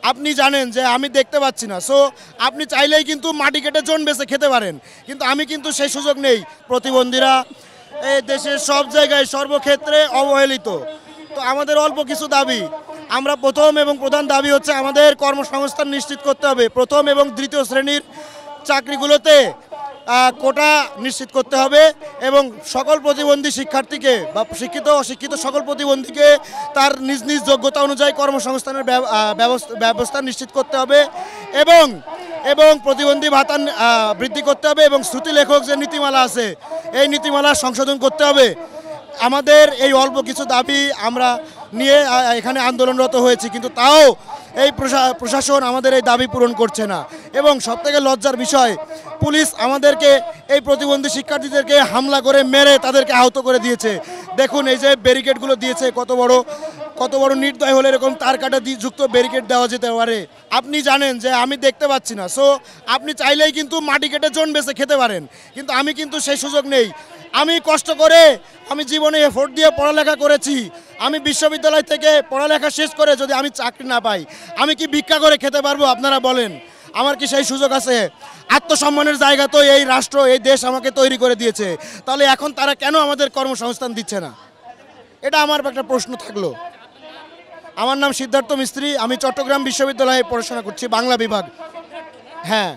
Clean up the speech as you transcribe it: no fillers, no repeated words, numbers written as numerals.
আপনি জানেন যে আমি দেখতে পাচ্ছি না, সো আপনি চাইলেই কিন্তু মাটি কেটে জন বেছে খেতে পারেন, কিন্তু আমি কিন্তু সেই সুযোগ নেই। প্রতিবন্ধীরা এই দেশের সব জায়গায় সর্বক্ষেত্রে অবহেলিত। তো আমাদের অল্প কিছু দাবি, আমরা প্রথম এবং প্রধান দাবি হচ্ছে আমাদের কর্মসংস্থান নিশ্চিত করতে হবে। প্রথম এবং দ্বিতীয় শ্রেণীর চাকরিগুলোতে কোটা নিশ্চিত করতে হবে এবং সকল প্রতিবন্ধী শিক্ষার্থীকে বা শিক্ষিত অশিক্ষিত সকল প্রতিবন্ধীকে তার নিজ নিজ যোগ্যতা অনুযায়ী কর্মসংস্থানের ব্যবস্থা নিশ্চিত করতে হবে এবং এবং প্রতিবন্ধী ভাতা বৃদ্ধি করতে হবে এবং শ্রুতি লেখক যে নীতিমালা আছে এই নীতিমালা সংশোধন করতে হবে। আমাদের এই অল্প কিছু দাবি আমরা নিয়ে এখানে আন্দোলনরত হয়েছি, কিন্তু তাও এই প্রশাসন আমাদের এই দাবি পূরণ করছে না। এবং সবথেকে লজ্জার বিষয়, পুলিশ আমাদেরকে এই প্রতিবন্ধী শিক্ষার্থীদেরকে হামলা করে মেরে তাদেরকে আহত করে দিয়েছে। দেখুন এই যে ব্যারিকেডগুলো দিয়েছে, কত বড় নির্দয় হলে এরকম তার কাটা যুক্ত ব্যারিকেড দেওয়া যেতে পারে। আপনি জানেন যে আমি দেখতে পাচ্ছি না, সো আপনি চাইলেই কিন্তু মাটি কেটে জন বেছে খেতে পারেন, কিন্তু আমি কিন্তু সেই সুযোগ নেই। আমি কষ্ট করে আমি জীবনে এফোর্ট দিয়ে পড়ালেখা করেছি। আমি বিশ্ববিদ্যালয় থেকে পড়ালেখা শেষ করে যদি আমি চাকরি না পাই, আমি কি ভিক্ষা করে খেতে পারবো? আপনারা বলেন, আমার কি সেই সুযোগ আছে? আত্মসম্মানের জায়গা তো এই রাষ্ট্র, এই দেশ আমাকে তৈরি করে দিয়েছে, তাহলে এখন তারা কেন আমাদের কর্মসংস্থান দিচ্ছে না? এটা আমার একটা প্রশ্ন থাকলো। আমার নাম সিদ্ধার্থ মিস্ত্রি, আমি চট্টগ্রাম বিশ্ববিদ্যালয়ে পড়াশোনা করছি, বাংলা বিভাগ। হ্যাঁ।